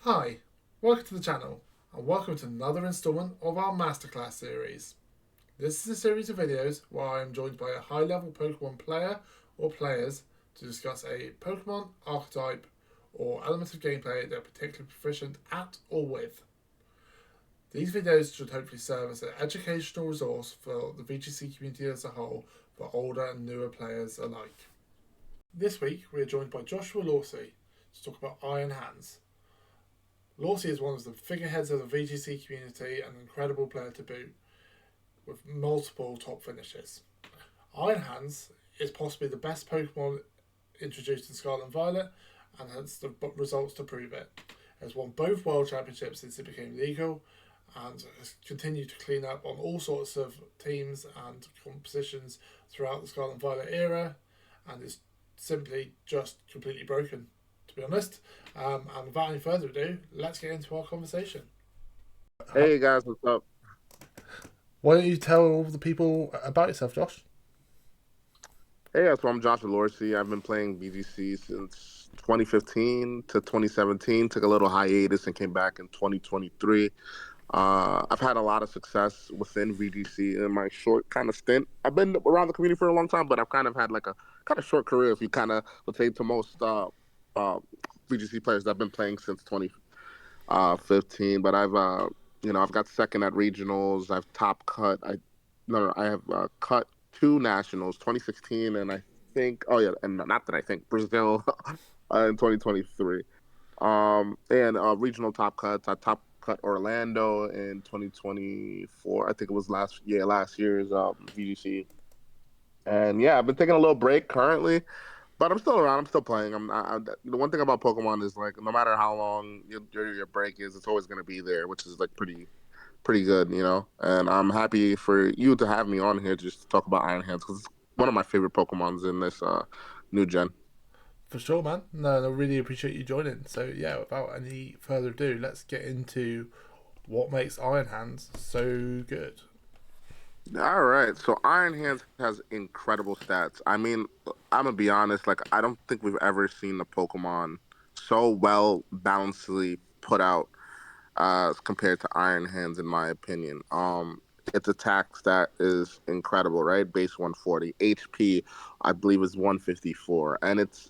Hi, welcome to the channel, and welcome to another installment of our Masterclass series. This is a series of videos where I am joined by a high level Pokemon player or players to discuss a Pokemon archetype or element of gameplay they're particularly proficient at or with. These videos should hopefully serve as an educational resource for the VGC community as a whole for older and newer players alike. This week we are joined by Joshua Lorcy to talk about Iron Hands. Lorcy is one of the figureheads of the VGC community and an incredible player to boot, with multiple top finishes. Iron Hands is possibly the best Pokemon introduced in Scarlet and Violet and has the results to prove it. It has won both World Championships since it became legal and has continued to clean up on all sorts of teams and compositions throughout the Scarlet and Violet era and is simply just completely broken, to be honest. And without any further ado, let's get into our conversation. Hey guys, what's up? Why don't you tell all the people about yourself, Josh? Hey, so I'm Joshua Lorcy. I've been playing VGC since 2015 to 2017. Took a little hiatus and came back in 2023. I've had a lot of success within VGC in my short kind of stint. I've been around the community for a long time, but I've kind of had like a kind of short career, if you kind of would say to most uh, VGC players that I've been playing since 2015. But I've got second at regionals. I've top cut. I have cut two nationals, 2016, and I think, oh yeah, and not that I think Brazil in 2023. And regional top cuts. I top cut Orlando in 2024. I think it was last year's VGC. And yeah, I've been taking a little break currently, but I'm still around. I'm still playing. The one thing about Pokemon is like no matter how long your break is, it's always gonna be there, which is like pretty good, you know. And I'm happy for you to have me on here just to talk about Iron Hands because it's one of my favorite Pokemons in this new gen. For sure, man. No, I really appreciate you joining. So, yeah, without any further ado, let's get into what makes Iron Hands so good. All right, so Iron Hands has incredible stats. I mean, I'm gonna be honest, like I don't think we've ever seen a Pokemon so well balancedly put out compared to Iron Hands, in my opinion. Its attack stat is incredible, right? Base 140, HP, I believe is 154, and its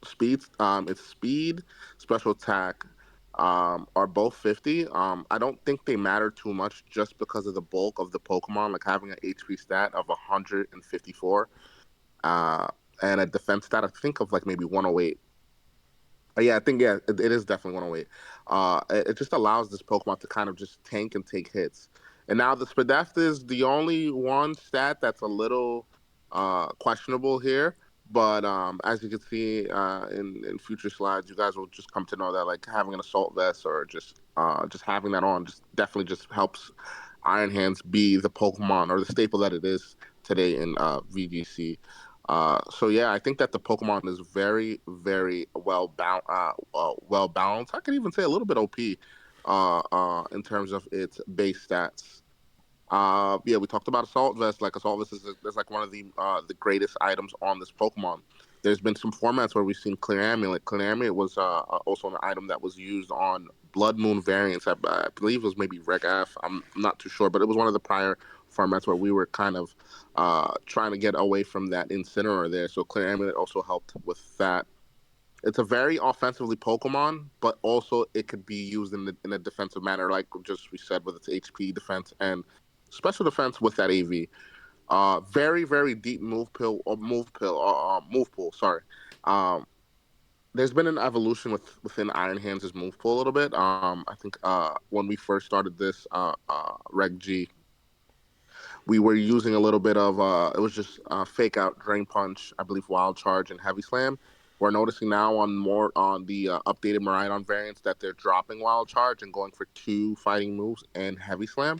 speed, special attack, are both 50. I don't think they matter too much just because of the bulk of the Pokemon, like having an HP stat of 154, uh, and a defense stat, I think of like maybe 108. Yeah, I think it is definitely 108. It just allows this Pokemon to kind of just tank and take hits. And now the Spadef is the only one stat that's a little questionable here. But as you can see in future slides, you guys will just come to know that like having an assault vest or just having that on just definitely just helps Iron Hands be the Pokemon or the staple that it is today in VGC. So yeah, I think that the Pokemon is very, very well balanced. I could even say a little bit OP, in terms of its base stats. Yeah, we talked about Assault Vest. Like Assault Vest is like one of the greatest items on this Pokemon. There's been some formats where we've seen Clear Amulet. Clear Amulet was also an item that was used on Blood Moon variants. I believe it was maybe Reg F. I'm not too sure, but it was one of the prior formats where we were kind of trying to get away from that Incineroar there. So Clear Amulet also helped with that. It's a very offensively Pokemon, but also it could be used in a defensive manner, like just we said with its HP defense and special defense with that AV. Very very deep move pool. Sorry. Um, there's been an evolution within Iron Hands' move pool a little bit. I think when we first started this Reg G, we were using a little bit of it was just fake out Drain Punch, I believe Wild Charge and Heavy Slam. We're noticing now on the updated Miraidon variants that they're dropping Wild Charge and going for two fighting moves and Heavy Slam.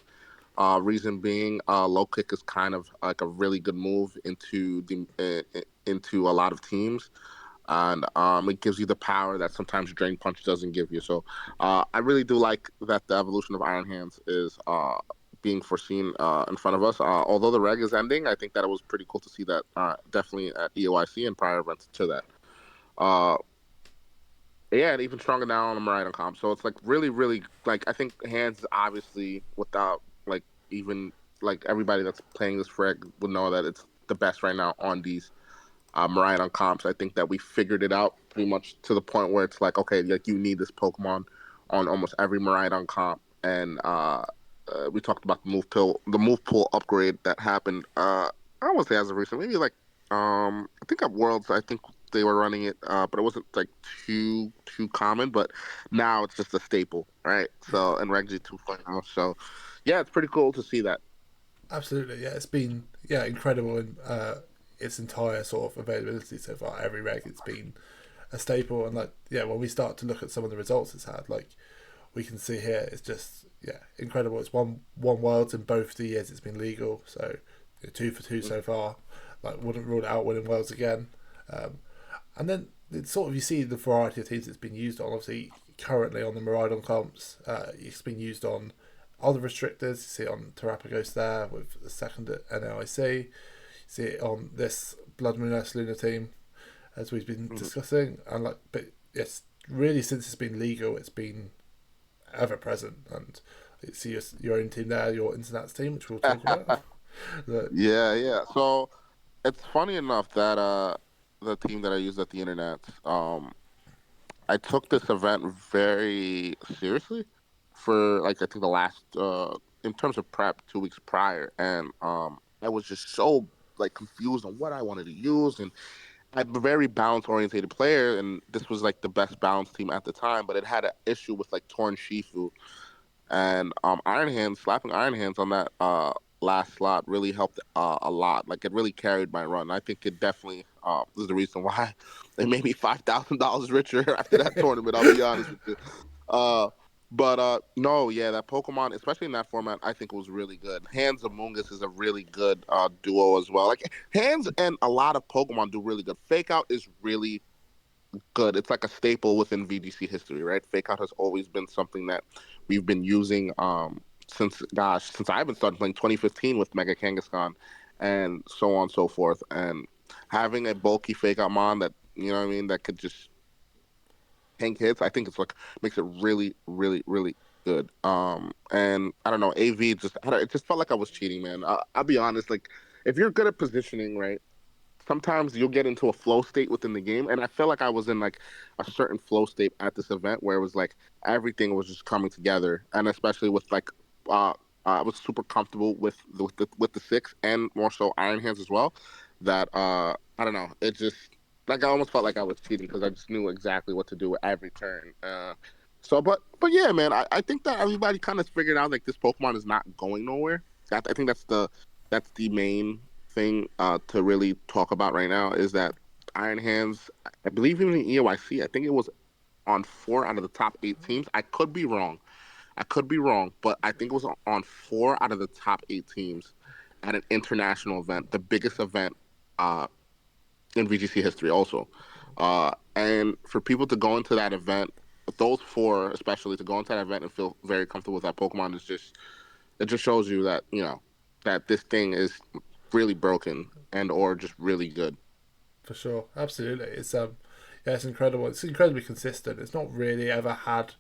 Reason being, low kick is kind of like a really good move into a lot of teams, and it gives you the power that sometimes Drain Punch doesn't give you. So I really do like that the evolution of Iron Hands is being foreseen in front of us. Although the reg is ending, I think that it was pretty cool to see that definitely at EOIC and prior events to that. Uh, Yeah, and even stronger now on the Maridon comp. So it's like really, really like I think hands obviously without like even like everybody that's playing this frag would know that it's the best right now on these Maridon comps. I think that we figured it out pretty much to the point where it's like okay, like you need this Pokemon on almost every Maridon comp, and we talked about the move pool upgrade that happened. I won't say as of recent, maybe like I think at Worlds, I think they were running it, but it wasn't like too common. But now it's just a staple, right? Yeah, So and Reg G 2.0. So yeah, it's pretty cool to see that. absolutely. Yeah, it's been incredible in its entire sort of availability so far. Every reg, it's been a staple, and like when we start to look at some of the results it's had, like we can see here, it's just incredible. It's won worlds in both the years it's been legal, so 2 for 2 so far. Like wouldn't rule it out winning worlds again. And then it's sort of you see the variety of teams it's been used on. Obviously, currently on the Maridon comps, it's been used on other restrictors. You see it on Terrapagos there with the second at NAIC. You see it on this Blood Moon S Luna team, as we've been Mhm. discussing. And like, but it's really since it's been legal, it's been ever present. And you see your own team there, your Internet's team, which we'll talk about. But, Yeah, yeah. So it's funny enough that the team that I used at the internet, I took this event very seriously for like I think the last in terms of prep 2 weeks prior, and I was just so like confused on what I wanted to use, and I'm a very balance orientated player, and this was like the best balance team at the time, but it had an issue with like Torn Shifu, and Iron Hands slapping Iron Hands on that last slot really helped a lot. Like it really carried my run. I think it definitely is the reason why they made me $5,000 richer after that tournament. I'll be honest with you. Uh, but no, yeah, that Pokemon, especially in that format, I think was really good. Hands Among Us is a really good duo as well. Like Hands and a lot of Pokemon do really good. Fake Out is really good. It's like a staple within VGC history, right? Fake Out has always been something that we've been using since I've been starting playing 2015 with Mega Kangaskhan and so on and so forth. And having a bulky Fake Out Mon that you know what I mean that could just tank hits, I think it's like makes it really, really, really good. And I don't know, AV it just felt like I was cheating, man. I'll be honest, like if you're good at positioning, right? Sometimes you'll get into a flow state within the game, and I felt like I was in like a certain flow state at this event where it was like everything was just coming together, and especially with like uh, I was super comfortable with the six and more so Iron Hands as well. That I don't know, it just like I almost felt like I was cheating because I just knew exactly what to do at every turn. So, but yeah, man, I think that everybody kind of figured out like this Pokemon is not going nowhere. I think that's the main thing to really talk about right now is that Iron Hands, I believe even in EOIC, I think it was on 4 out of the top 8 teams. I could be wrong. I could be wrong, but I think it was on 4 out of the top 8 teams at an international event, the biggest event uh, in VGC history, also. And for people to go into that event, those four especially, to go into that event and feel very comfortable with that Pokemon is just it just shows you that that this thing is really broken and or just really good. for sure, absolutely, it's incredible. It's incredibly consistent. It's not really ever had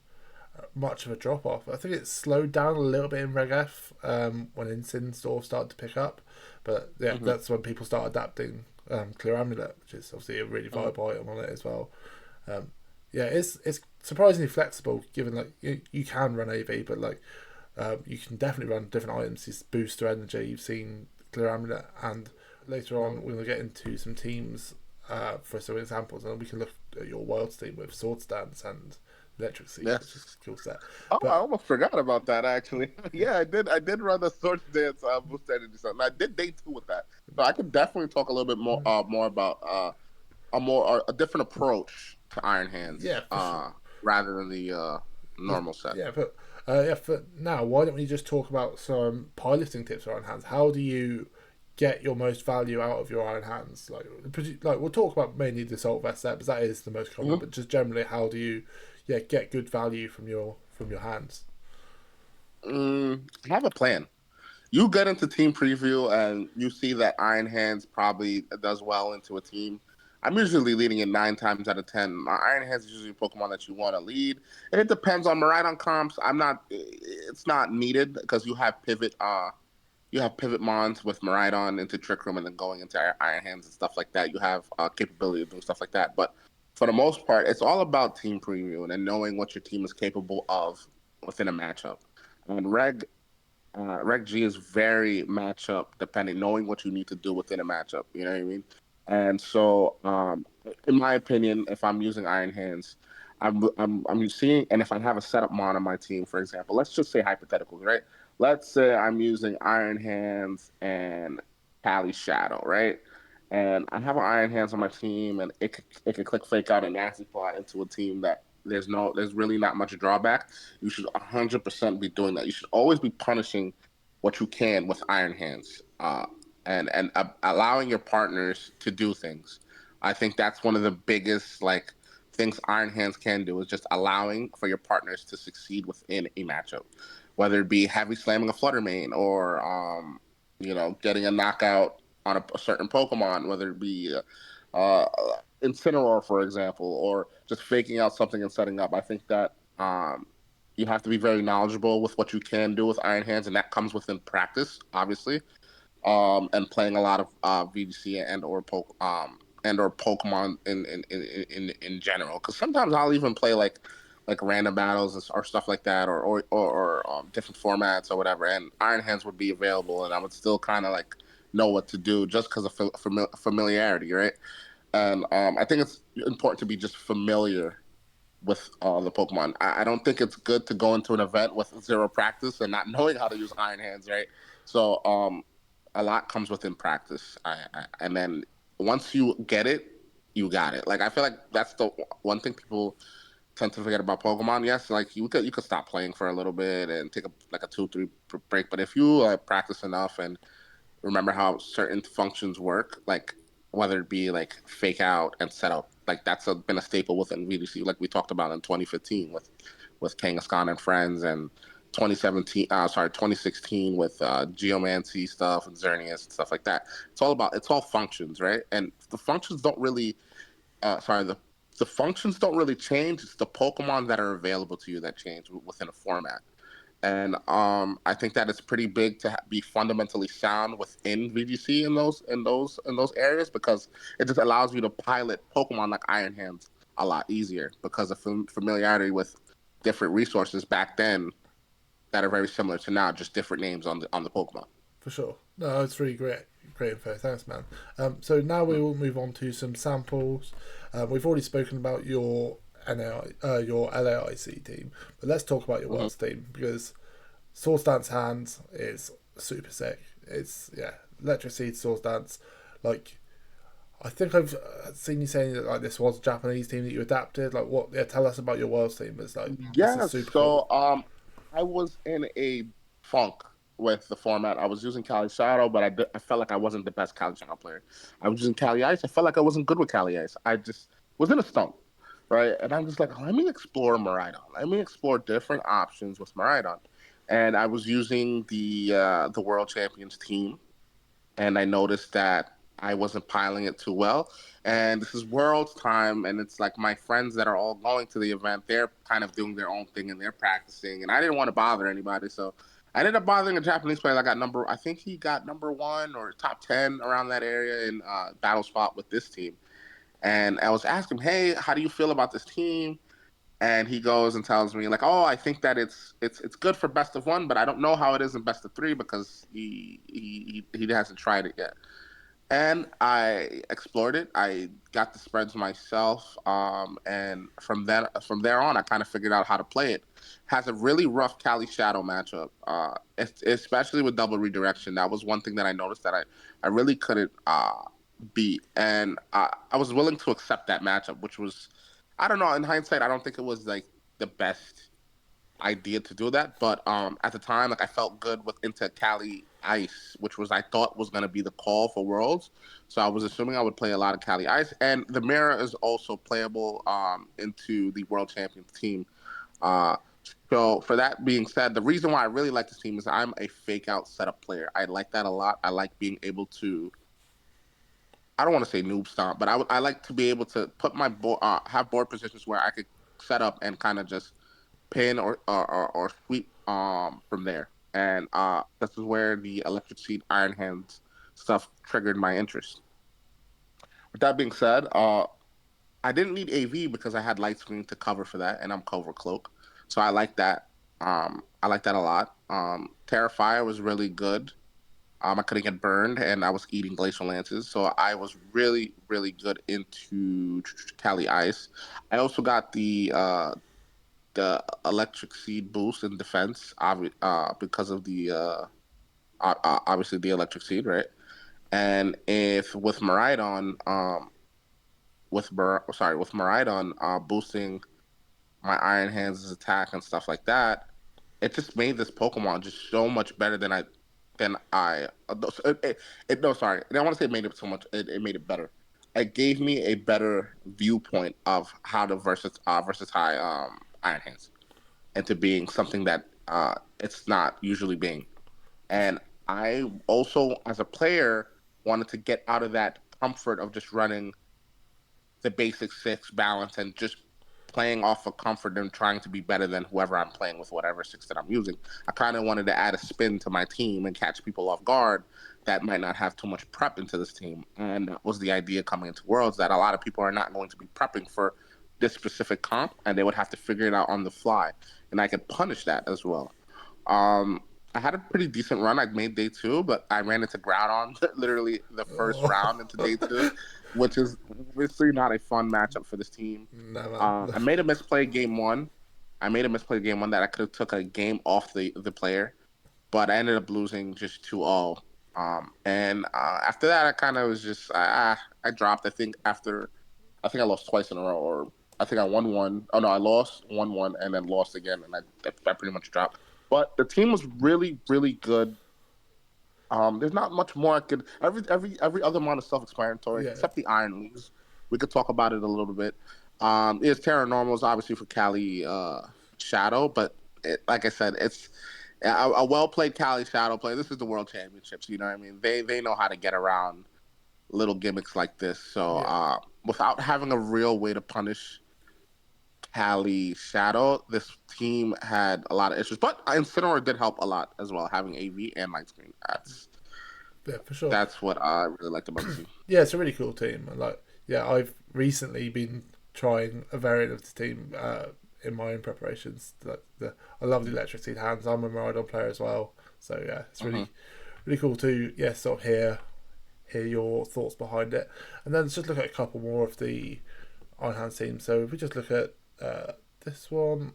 much of a drop off. I think it's slowed down a little bit in Reg F when Incin sort of started to pick up, but yeah, Hmm. that's when people start adapting Clear Amulet, which is obviously a really Hmm. viable item on it as well. Um, yeah, it's surprisingly flexible given like you can run AV, but like you can definitely run different items to boost your energy. You've seen Clear Amulet, and later on we're going to get into some teams for some examples, and we can look at your Worlds team with Sword Stance and Electric Seed, which is Yes. a cool set. Oh, I But almost forgot about that actually. Yeah, I did. I did run the Swords Dance boost energy something. I did day two with that, so I could definitely talk a little bit more about a different approach to Iron yeah, Hands for sure. rather than the Yeah, normal set. yeah, but for now, why don't we just talk about some piloting tips for Iron Hands? How do you get your most value out of your Iron Hands? Like we'll talk about mainly the Salt Vest set, because that is the most common. Hmm. But just generally, how do you, get good value from your hands? I have a plan. You get into team preview and you see that Iron Hands probably does well into a team. I'm usually leading it 9 times out of 10. My Iron Hands is usually a Pokemon that you want to lead, and it depends on Miraidon comps. I'm not. It's not needed because you have pivot. You have pivot mons with Miraidon into Trick Room and then going into Iron Hands and stuff like that. You have capability of doing stuff like that. But for the most part, it's all about team preview and knowing what your team is capable of within a matchup. And Reg G is very matchup depending, knowing what you need to do within a matchup. You know what I mean? And so, in my opinion, if I'm using Iron Hands, I'm seeing, and if I have a setup mon on my team, for example, let's just say hypotheticals, right? Let's say I'm using Iron Hands and Cali Shadow, right? And I have an Iron Hands on my team, and it could click fake out a nasty plot into a team that there's really not much drawback. You should 100% be doing that. You should always be punishing what you can with Iron Hands, and allowing your partners to do things. I think that's one of the biggest like things Iron Hands can do is just allowing for your partners to succeed within a matchup, whether it be heavy slamming a Flutter Mane or getting a knockout on a certain Pokemon, whether it be Incineroar, for example, or just faking out something and setting up. I think that you have to be very knowledgeable with what you can do with Iron Hands, and that comes within practice, obviously, and playing a lot of VGC and or Pokemon in general. Because sometimes I'll even play like random battles or stuff like that, or different formats or whatever. And Iron Hands would be available, and I would still kind of like know what to do just because of familiarity, right? And I think it's important to be just familiar with the Pokemon. I don't think it's good to go into an event with zero practice and not knowing how to use Iron Hands, right? So a lot comes within practice, and then once you get it, you got it. Like I feel like that's the one thing people tend to forget about Pokemon. Yes, like you could stop playing for a little bit and take a 2 3 break, but if you practice enough and remember how certain functions work, like whether it be like fake out and setup, like been a staple within VDC, like we talked about in 2015 with Kangaskhan and friends, and 2016 with Geomancy stuff and Xerneas and stuff like that. It's all functions, right? And the functions don't really, the functions don't really change. It's the Pokemon that are available to you that change within a format. And I think that it's pretty big to be fundamentally sound within VGC in those areas, because it just allows you to pilot Pokemon like Iron Hands a lot easier because of familiarity with different resources back then that are very similar to now, just different names on the Pokemon. For sure. No, it's really great info. Thanks, man. So now we will move on to some samples. We've already spoken about your your LAIC team, but let's talk about your Mm-hmm. Worlds team, because Swords Dance Hands is super sick. It's Electric Seed Swords Dance. Like, I think I've seen you saying that like this was a Japanese team that you adapted. Like, what? Yeah, tell us about your Worlds team. It's like this is Yes. super cool. So I was in a funk with the format. I was using Cali Shadow, but I felt like I wasn't the best Cali Shadow player. I was using Cali Ice. I felt like I wasn't good with Cali Ice. I just was in a stump, right? And I'm just like, let me explore Miraidon. Let me explore different options with Miraidon. And I was using the World Champions team, and I noticed that I wasn't piling it too well. And this is Worlds time, and it's like my friends that are all going to the event, they're kind of doing their own thing and they're practicing. And I didn't want to bother anybody, so I ended up bothering a Japanese player that got I think he got number 1 or top 10 around that area in battle spot with this team. And I was asking him, hey, how do you feel about this team? And he goes and tells me like, oh, I think that it's good for best of 1, but I don't know how it is in best of 3 because he hasn't tried it yet. And I explored it. I got the spreads myself, and from there on, I kind of figured out how to play it. Has a really rough Cali Shadow matchup, especially with double redirection. That was one thing that I noticed that I really couldn't beat, and I was willing to accept that matchup, which was, I don't know. In hindsight, I don't think it was like the best idea to do that. But at the time, like I felt good with into Cali Ice, which was I thought was gonna be the call for Worlds. So I was assuming I would play a lot of Cali Ice, and the mirror is also playable into the World Champions team. Uh, so for that being said, the reason why I really like this team is I'm a fake out setup player. I like that a lot. I like being able to I don't want to say noob stomp, but I like to be able to put my board, have board positions where I could set up and kind of just pin or sweep from there. And this is where the Electric Seed Iron Hands stuff triggered my interest. With that being said, I didn't need AV because I had light screen to cover for that, and I'm cover cloak, so I like that. I like that a lot. Terrifier was really good. I couldn't get burned, and I was eating glacial lances, so I was really, really good into Cali Ice. I also got the electric seed boost in defense, because of the obviously the electric seed, right? And if with Maridon, with Maridon boosting my Iron Hands' attack and stuff like that, it just made this Pokemon just so much better than I. No, sorry, I don't want to say it made it so much. It made it better. It gave me a better viewpoint of how to versus high Iron Hands into being something that it's not usually being. And I also, as a player, wanted to get out of that comfort of just running the basic six balance and just playing off of comfort and trying to be better than whoever I'm playing with, whatever six that I'm using. I kind of wanted to add a spin to my team and catch people off guard that might not have too much prep into this team. And that was the idea coming into Worlds, that a lot of people are not going to be prepping for this specific comp, and they would have to figure it out on the fly. And I could punish that as well. Um, I had a pretty decent run. I made day two, but I ran into Groudon literally the first Oh. round into day two, which is obviously not a fun matchup for this team. No, man. I made a misplay game one. I made a misplay game one that I could have took a game off the player, but I ended up losing just 2-0. And after that, I kind of was just I dropped. I think I lost twice in a row, or I think I won one. Oh no, I lost, won one, and then lost again, and I pretty much dropped. But the team was really, really good. There's not much more I could. Every other one is self-explanatory, Yeah. except the Iron Leagues. We could talk about it a little bit. It's Terra Normals, obviously for Cali Shadow, but like I said, it's a well-played Cali Shadow play. This is the World Championships, you know what I mean? They know how to get around little gimmicks like this. So Yeah. without having a real way to punish Cali Shadow, this team had a lot of issues. But Incineroar did help a lot as well, having AV and light screen. Yeah, for sure. That's what I really liked about the team. Yeah, it's a really cool team. And like, yeah, I've recently been trying a variant of the team in my own preparations. I love the electric seed hands. I'm a Maridon player as well, so yeah, it's really cool to sort of hear your thoughts behind it. And then let's just look at a couple more of the Iron Hands teams. So if we just look at this one,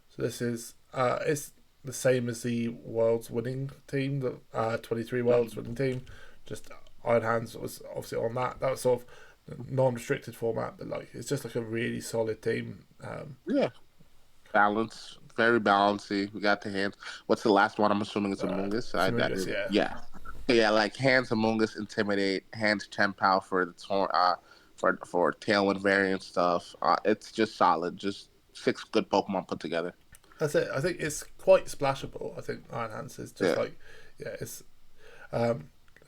so this is it's the same as the World's winning team, the 23 World's winning team. Just Iron Hands was obviously on that. That was sort of non-restricted format, but like it's just like a really solid team. Yeah, balance, very balancy. We got the hands. What's the last one? I'm assuming it's Among Us. Humongous, yeah. Yeah. So yeah, like hands Among Us, Intimidate, hands Chien-Pao for the for Tailwind variant stuff. It's just solid. Just six good Pokemon put together. That's it. I think it's quite splashable. I think Iron Hands is just it's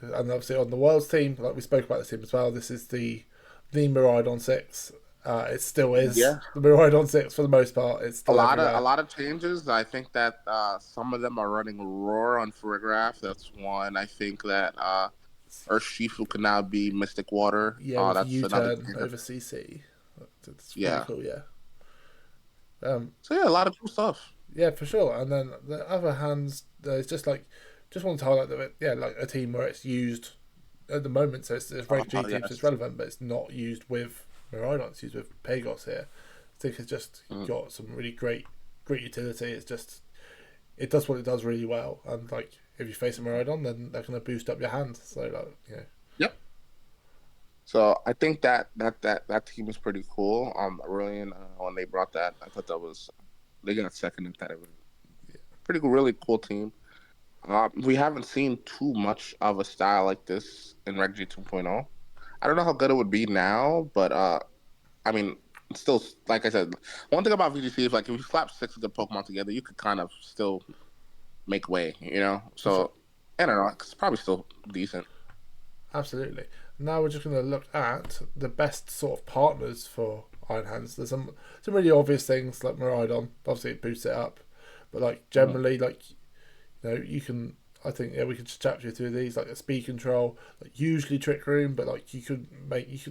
and obviously on the Worlds team, like we spoke about this team as well. This is the Miraidon 6. It still is the Miraidon 6 for the most part. It's still a lot of changes. I think that some of them are running Roar on Farigiraf. That's one. I think that Urshifu can now be Mystic Water. Yeah, that's U-turn another over CC. It's pretty cool, yeah. So yeah, a lot of cool stuff. Yeah, for sure. And then the other hands, it's just want to highlight that like a team where it's used at the moment. So it's Break G teams, it's relevant, but it's not used with Miraidon. It's used with Pagos here. I think it's just got some really great utility. It's just it does what it does really well. And like if you face a Miraidon, then they're going to boost up your hand. So like Yep. So I think that team is pretty cool. Aurelian, when they brought that, I thought they got second in that. Pretty cool, really cool team. We haven't seen too much of a style like this in Reg G 2.0. I don't know how good it would be now, but I mean, still, like I said, one thing about VGC is like if you slap six good Pokemon together, you could kind of still make way, you know. So I don't know, it's probably still decent. Absolutely. Now we're just going to look at the best sort of partners for Iron Hands. There's some really obvious things like Miraidon. Obviously, it boosts it up, but like Mhm. generally, like you can. I think we could just chat you through these like a speed control, like usually Trick Room, but like you could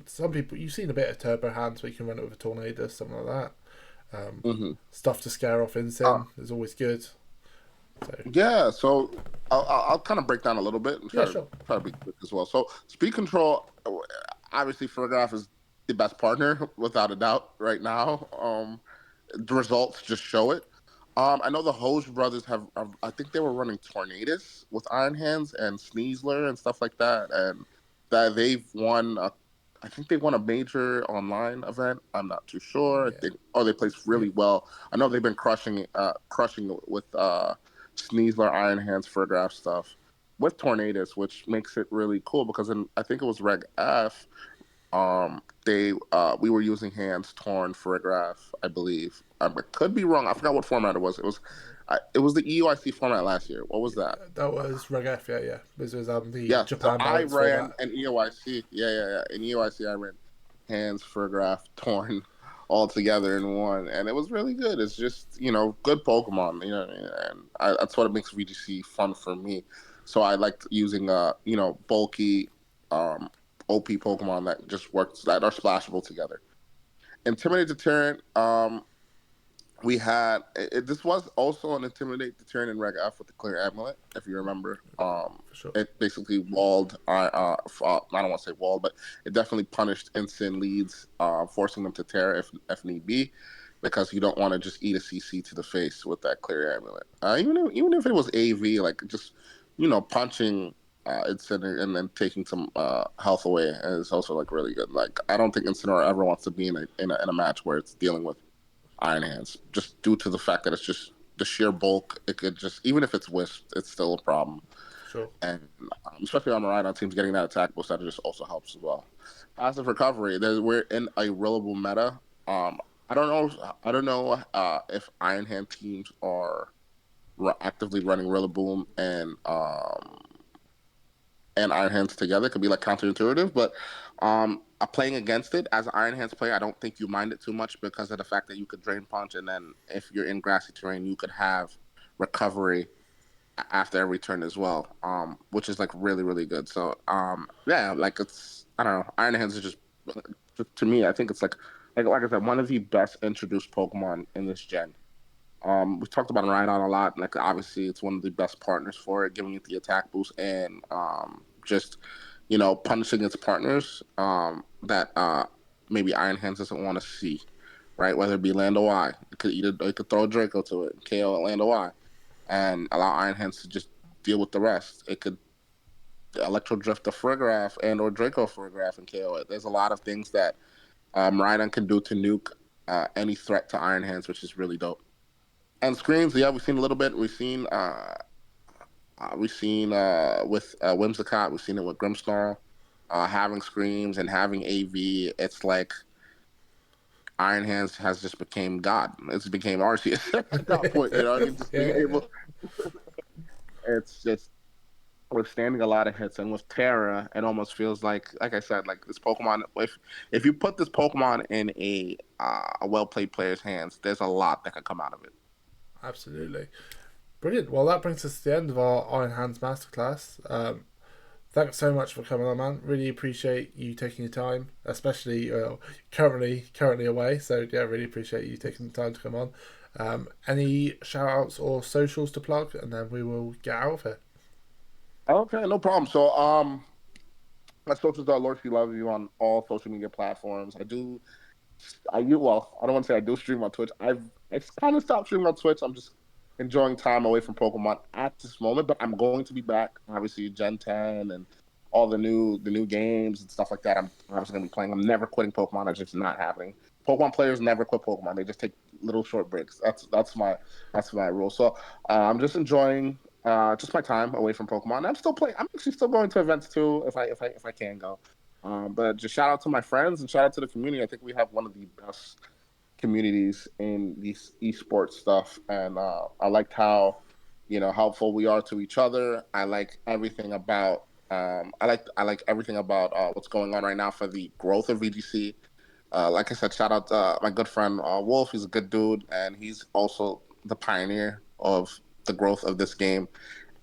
some people you've seen a bit of Turbo Hands where you can run it with a Tornado, something like that. Mhm. Stuff to scare off Uh, Incin is always good. So yeah, so I'll kind of break down a little bit and yeah, sure. try to be quick as well. So speed control, obviously, Photograph is the best partner without a doubt right now. The results just show it. I know the Hose brothers have. I think they were running Tornadus with Iron Hands and Sneasler and stuff like that, and that they've won. I think they won a major online event. I'm not too sure. I Yeah, think. Oh, they placed yeah, really well. I know they've been crushing it with Sneasler, Iron Hands, Photograph stuff with Tornadus, which makes it really cool because I think it was Reg F. They we were using hands torn for a graph, I believe. I could be wrong. I forgot what format it was. It was the EUIC format last year. What was that? that was Reg F. Yeah, yeah. This was the Yes. So Japan I balance ran format. an EOIC. Yeah. In EOIC, I ran hands for graph torn all together in one, and it was really good. It's just good Pokemon. And that's what makes VGC fun for me. So I liked using bulky OP Pokemon that just works that are splashable together. Intimidate Deterrent. We had this was also an Intimidate Deterrent in Reg F with the Clear Amulet, if you remember. For sure. It basically walled. I don't want to say walled, but it definitely punished instant leads, forcing them to tear if need be, because you don't want to just eat a CC to the face with that Clear Amulet. Even if it was AV, like just punching Incineroar and then taking some health away is also like really good. Like I don't think Incineroar ever wants to be in a match where it's dealing with Iron Hands, just due to the fact that it's just the sheer bulk. It could just, even if it's wisped, it's still a problem. For sure. And especially on the ride on teams, getting that attack boost that just also helps as well. Passive recovery. We're in a rollable meta. I don't know. I don't know if Iron Hand teams are actively running Rillaboom and Iron Hands together. It could be like counterintuitive, but playing against it as an Iron Hands player, I don't think you mind it too much because of the fact that you could Drain Punch, and then if you're in grassy terrain, you could have recovery after every turn as well, which is like really really good. So yeah, like it's I don't know, Iron Hands is just to me, I think it's like I said, one of the best introduced Pokemon in this gen. We talked about Rhydon a lot. Like obviously, it's one of the best partners for it, giving it the attack boost and just punishing its partners that maybe Iron Hands doesn't want to see, right? Whether it be Land Y, it could throw a Draco to it, KO Land Y, and allow Iron Hands to just deal with the rest. It could Electro Drift a Farigiraf and or Draco Farigiraf and KO it. There's a lot of things that Rhydon can do to nuke any threat to Iron Hands, which is really dope. And screens, yeah, we've seen a little bit. We've seen with Whimsicott, we've seen it with Grimmsnarl, having screams and having AV. It's like Iron Hands has just became God. It's became Arceus at that point. I mean, just being Yeah. able. It's just withstanding a lot of hits, and with Terra, it almost feels like I said, like this Pokemon. If you put this Pokemon in a well played player's hands, there's a lot that can come out of it. Absolutely. Brilliant. Well, that brings us to the end of our Iron Hands Masterclass. Thanks so much for coming on, man. Really appreciate you taking your time, especially currently away. So yeah, really appreciate you taking the time to come on. Any shout outs or socials to plug, and then we will get out of here. Okay, no problem. So, my socials are Lorcy Loves You on all social media platforms. I don't want to say I do stream on Twitch. It's kind of stopped streaming on Twitch. I'm just enjoying time away from Pokemon at this moment, but I'm going to be back. Obviously, Gen 10 and all the new games and stuff like that. I'm obviously going to be playing. I'm never quitting Pokemon. It's just not happening. Pokemon players never quit Pokemon. They just take little short breaks. That's my rule. So I'm just enjoying just my time away from Pokemon. I'm still playing. I'm actually still going to events too if I can go. But just shout out to my friends and shout out to the community. I think we have one of the best communities in these esports stuff, and I liked how helpful we are to each other. I like everything about I like everything about what's going on right now for the growth of VGC. Like I said, shout out to my good friend Wolf. He's a good dude, and he's also the pioneer of the growth of this game.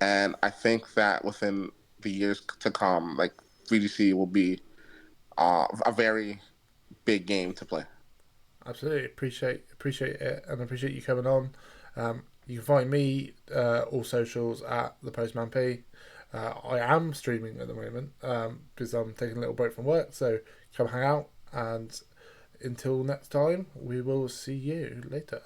And I think that within the years to come, like VGC will be a very big game to play. Absolutely appreciate it, and appreciate you coming on. You can find me all socials at the Postman P. I am streaming at the moment because I'm taking a little break from work, so come hang out. And until next time, we will see you later.